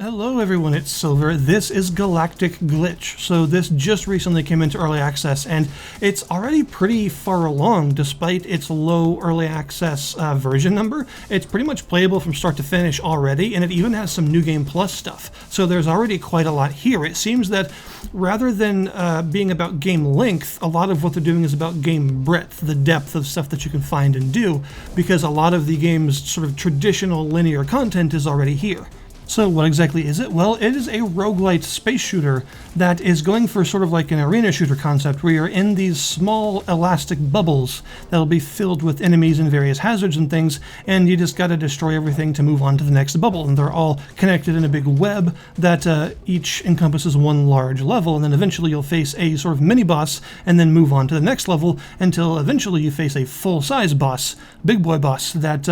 Hello everyone, it's Silver. This is Galactic Glitch. So this just recently came into early access and it's already pretty far along despite its low early access version number. It's pretty much playable from start to finish already, and it even has some New Game Plus stuff. So there's already quite a lot here. It seems that rather than being about game length, a lot of what they're doing is about game breadth, the depth of stuff that you can find and do, because a lot of the game's sort of traditional linear content is already here. So what exactly is it? Well, it is a roguelite space shooter that is going for sort of like an arena shooter concept where you're in these small elastic bubbles that'll be filled with enemies and various hazards and things, and you just gotta destroy everything to move on to the next bubble, and they're all connected in a big web that each encompasses one large level, and then eventually you'll face a sort of mini-boss and then move on to the next level until eventually you face a full-size boss, big boy boss, that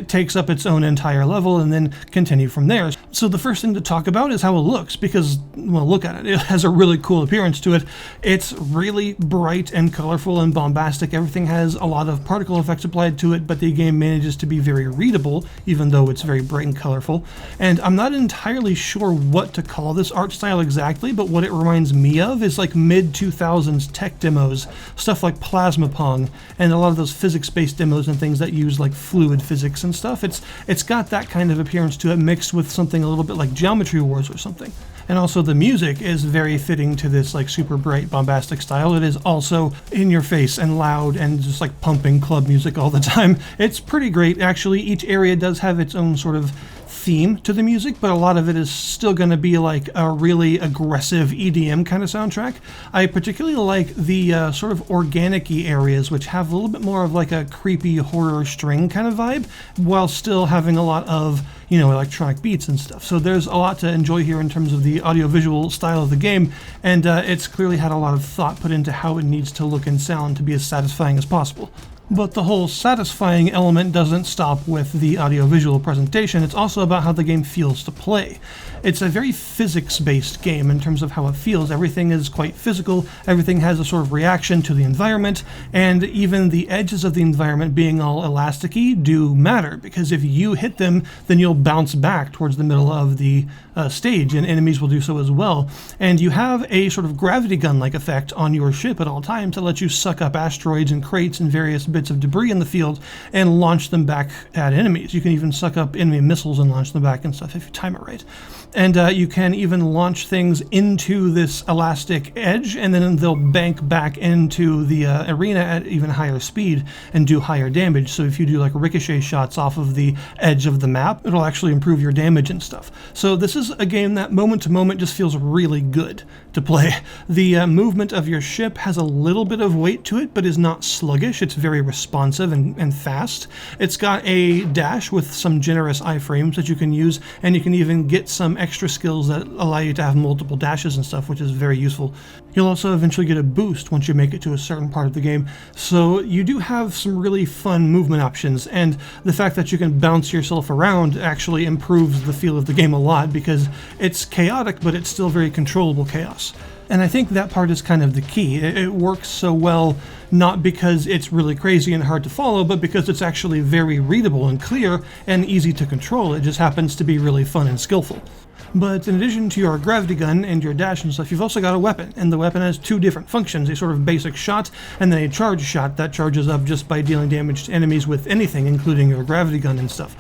takes up its own entire level and then continue from there. So the first thing to talk about is how it looks, because, well, look at it. It has a really cool appearance to it. It's really bright and colorful and bombastic. Everything has a lot of particle effects applied to it, but the game manages to be very readable, even though it's very bright and colorful. And I'm not entirely sure what to call this art style exactly, but what it reminds me of is like mid-2000s tech demos, stuff like Plasma Pong, and a lot of those physics-based demos and things that use like fluid physics and stuff. It's got that kind of appearance to it, mixed with something a little bit like Geometry Wars or something. And also the music is very fitting to this like super bright bombastic style. It is also in your face and loud and just like pumping club music all the time. It's pretty great actually. Each area does have its own sort of theme to the music, but a lot of it is still going to be like a really aggressive EDM kind of soundtrack. I particularly like the sort of organic-y areas, which have a little bit more of like a creepy horror string kind of vibe, while still having a lot of, you know, electronic beats and stuff. So there's a lot to enjoy here in terms of the audiovisual style of the game, and it's clearly had a lot of thought put into how it needs to look and sound to be as satisfying as possible. But the whole satisfying element doesn't stop with the audiovisual presentation. It's also about how the game feels to play. It's a very physics-based game in terms of how it feels. Everything is quite physical, everything has a sort of reaction to the environment, and even the edges of the environment being all elasticy do matter, because if you hit them, then you'll bounce back towards the middle of the stage, and enemies will do so as well. And you have a sort of gravity gun-like effect on your ship at all times to let you suck up asteroids and crates and various bits of debris in the field and launch them back at enemies. You can even suck up enemy missiles and launch them back and stuff if you time it right. And you can even launch things into this elastic edge, and then they'll bank back into the arena at even higher speed and do higher damage. So if you do like ricochet shots off of the edge of the map, it'll actually improve your damage and stuff. So this is a game that moment to moment just feels really good to play. The movement of your ship has a little bit of weight to it, but is not sluggish. It's very responsive and fast. It's got a dash with some generous iframes that you can use, and you can even get some extra skills that allow you to have multiple dashes and stuff, which is very useful. You'll also eventually get a boost once you make it to a certain part of the game. So you do have some really fun movement options, and the fact that you can bounce yourself around actually improves the feel of the game a lot, because it's chaotic, but it's still very controllable chaos. And I think that part is kind of the key. It works so well not because it's really crazy and hard to follow, but because it's actually very readable and clear and easy to control. It just happens to be really fun and skillful. But in addition to your gravity gun and your dash and stuff, you've also got a weapon, and the weapon has two different functions, a sort of basic shot and then a charge shot that charges up just by dealing damage to enemies with anything, including your gravity gun and stuff.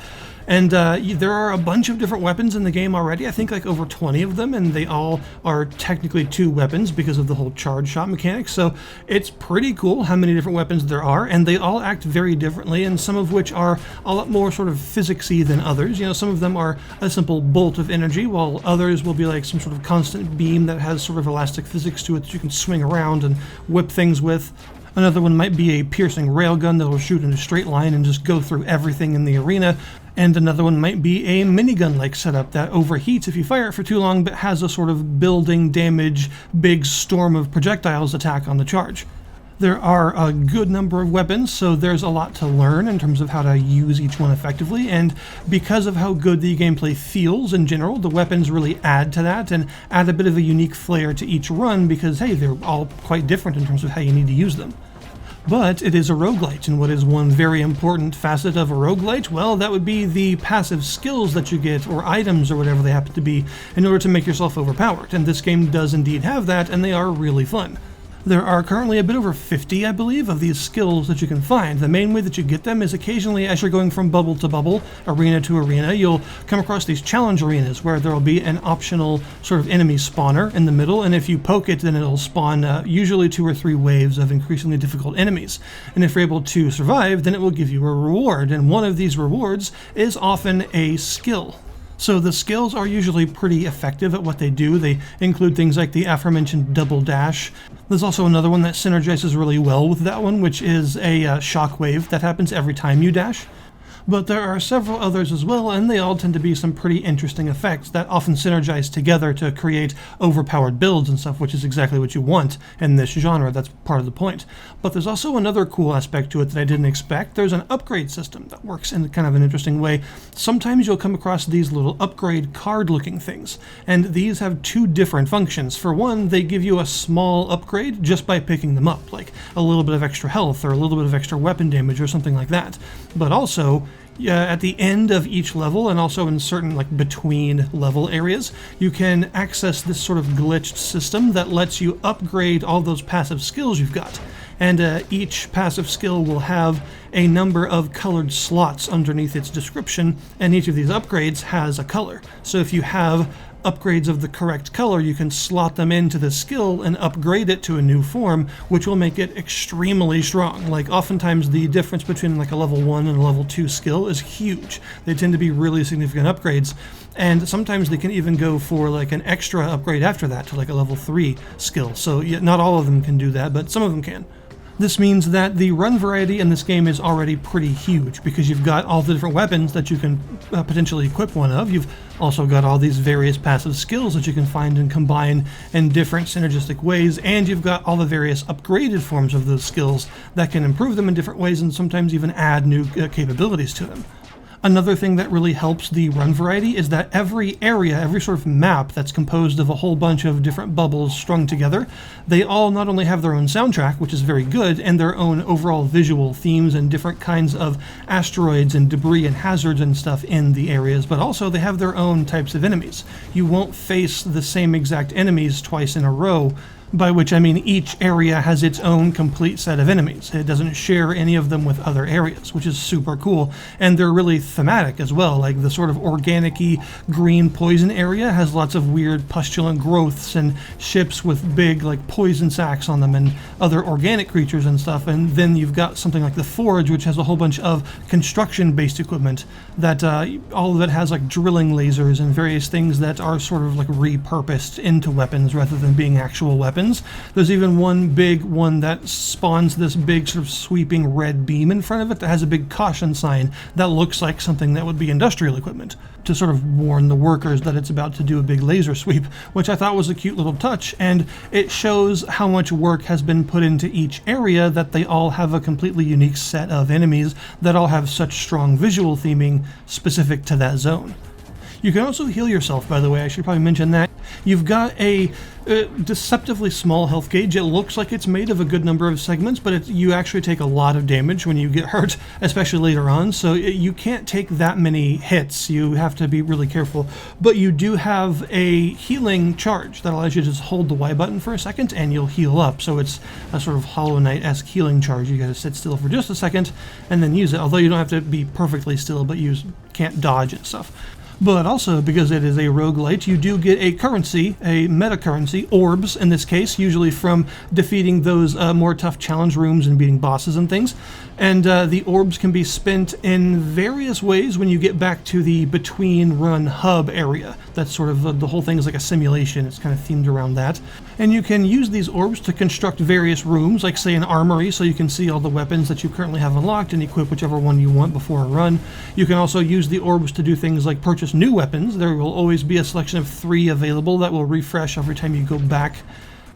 And there are a bunch of different weapons in the game already, I think like over 20 of them, and they all are technically two weapons because of the whole charge shot mechanic. So it's pretty cool how many different weapons there are, and they all act very differently, and some of which are a lot more sort of physicsy than others. You know, some of them are a simple bolt of energy, while others will be like some sort of constant beam that has sort of elastic physics to it that you can swing around and whip things with. Another one might be a piercing railgun that will shoot in a straight line and just go through everything in the arena. And another one might be a minigun-like setup that overheats if you fire it for too long, but has a sort of building damage, big storm of projectiles attack on the charge. There are a good number of weapons, so there's a lot to learn in terms of how to use each one effectively, and because of how good the gameplay feels in general, the weapons really add to that and add a bit of a unique flair to each run because, hey, they're all quite different in terms of how you need to use them. But it is a roguelite, and what is one very important facet of a roguelite? Well, that would be the passive skills that you get, or items, or whatever they happen to be, in order to make yourself overpowered. And this game does indeed have that, and they are really fun. There are currently a bit over 50, I believe, of these skills that you can find. The main way that you get them is occasionally, as you're going from bubble to bubble, arena to arena, you'll come across these challenge arenas where there will be an optional sort of enemy spawner in the middle, and if you poke it, then it'll spawn usually 2 or 3 waves of increasingly difficult enemies. And if you're able to survive, then it will give you a reward, and one of these rewards is often a skill. So the skills are usually pretty effective at what they do. They include things like the aforementioned double dash. There's also another one that synergizes really well with that one, which is a shockwave that happens every time you dash. But there are several others as well, and they all tend to be some pretty interesting effects that often synergize together to create overpowered builds and stuff, which is exactly what you want in this genre. That's part of the point. But there's also another cool aspect to it that I didn't expect. There's an upgrade system that works in kind of an interesting way. Sometimes you'll come across these little upgrade card-looking things, and these have 2 different functions. For one, they give you a small upgrade just by picking them up, like a little bit of extra health or a little bit of extra weapon damage or something like that. But also, at the end of each level, and also in certain between level areas, you can access this sort of glitched system that lets you upgrade all those passive skills you've got. And each passive skill will have a number of colored slots underneath its description, and each of these upgrades has a color. So if you have upgrades of the correct color, you can slot them into the skill and upgrade it to a new form, which will make it extremely strong. Like, oftentimes the difference between a level 1 and a level 2 skill is huge. They tend to be really significant upgrades, and sometimes they can even go for an extra upgrade after that to a level 3 skill. So not all of them can do that, but some of them can. This means that the run variety in this game is already pretty huge, because you've got all the different weapons that you can potentially equip one of. You've also got all these various passive skills that you can find and combine in different synergistic ways, and you've got all the various upgraded forms of those skills that can improve them in different ways and sometimes even add new capabilities to them. Another thing that really helps the run variety is that every area, every sort of map that's composed of a whole bunch of different bubbles strung together, they all not only have their own soundtrack, which is very good, and their own overall visual themes and different kinds of asteroids and debris and hazards and stuff in the areas, but also they have their own types of enemies. You won't face the same exact enemies twice in a row, by which I mean each area has its own complete set of enemies. It doesn't share any of them with other areas, which is super cool. And they're really thematic as well. Like the sort of organic-y green poison area has lots of weird pustulant growths and ships with big poison sacs on them and other organic creatures and stuff. And then you've got something like the Forge, which has a whole bunch of construction-based equipment that all of it has drilling lasers and various things that are sort of repurposed into weapons rather than being actual weapons. There's even one big one that spawns this big sort of sweeping red beam in front of it that has a big caution sign that looks like something that would be industrial equipment to sort of warn the workers that it's about to do a big laser sweep, which I thought was a cute little touch, and it shows how much work has been put into each area, that they all have a completely unique set of enemies that all have such strong visual theming specific to that zone. You can also heal yourself, by the way. I should probably mention that. You've got a deceptively small health gauge. It looks like it's made of a good number of segments, but you actually take a lot of damage when you get hurt, especially later on, so you can't take that many hits. You have to be really careful. But you do have a healing charge that allows you to just hold the Y button for a second and you'll heal up. So it's a sort of Hollow Knight-esque healing charge. You gotta sit still for just a second and then use it, although you don't have to be perfectly still, but you can't dodge and stuff. But also, because it is a roguelite, you do get a currency, a meta currency, orbs in this case, usually from defeating those more tough challenge rooms and beating bosses and things. And the orbs can be spent in various ways when you get back to the between run hub area. That's sort of the whole thing is like a simulation. It's kind of themed around that. And you can use these orbs to construct various rooms, like say an armory, so you can see all the weapons that you currently have unlocked and equip whichever one you want before a run. You can also use the orbs to do things like purchase new weapons. There will always be a selection of 3 available that will refresh every time you go back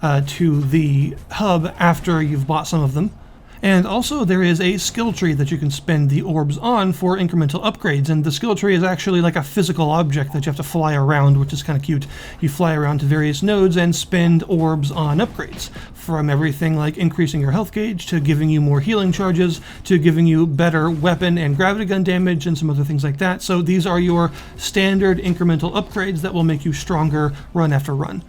to the hub after you've bought some of them. And also there is a skill tree that you can spend the orbs on for incremental upgrades, and the skill tree is actually like a physical object that you have to fly around, which is kind of cute. You fly around to various nodes and spend orbs on upgrades, from everything like increasing your health gauge to giving you more healing charges to giving you better weapon and gravity gun damage and some other things like that. So these are your standard incremental upgrades that will make you stronger run after run.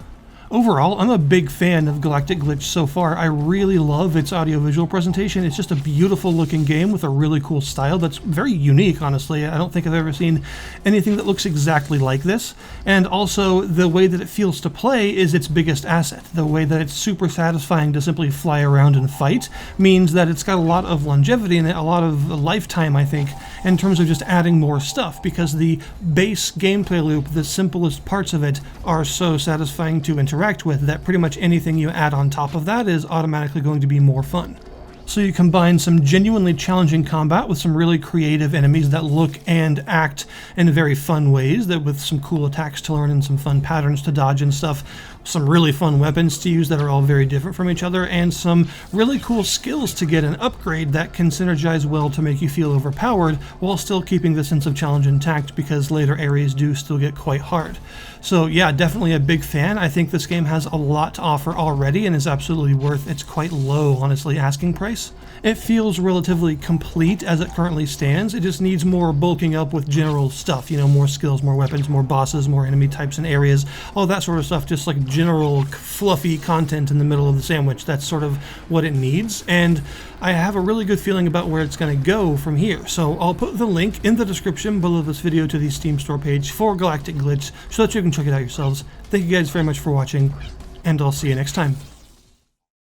Overall, I'm a big fan of Galactic Glitch so far. I really love its audiovisual presentation. It's just a beautiful looking game with a really cool style that's very unique, honestly. I don't think I've ever seen anything that looks exactly like this. And also, the way that it feels to play is its biggest asset. The way that it's super satisfying to simply fly around and fight means that it's got a lot of longevity and a lot of lifetime, I think, in terms of just adding more stuff, because the base gameplay loop, the simplest parts of it, are so satisfying to interact with that pretty much anything you add on top of that is automatically going to be more fun. So you combine some genuinely challenging combat with some really creative enemies that look and act in very fun ways, that with some cool attacks to learn and some fun patterns to dodge and stuff, some really fun weapons to use that are all very different from each other, and some really cool skills to get an upgrade that can synergize well to make you feel overpowered while still keeping the sense of challenge intact, because later areas do still get quite hard. So yeah, definitely a big fan. I think this game has a lot to offer already and is absolutely worth its quite low, honestly, asking price. It feels relatively complete as it currently stands. It just needs more bulking up with general stuff, you know, more skills, more weapons, more bosses, more enemy types and areas, all that sort of stuff, just like general fluffy content in the middle of the sandwich. That's sort of what it needs, and I have a really good feeling about where it's going to go from here. So I'll put the link in the description below this video to the Steam store page for Galactic Glitch so that you can check it out yourselves. Thank you guys very much for watching, and I'll see you next time.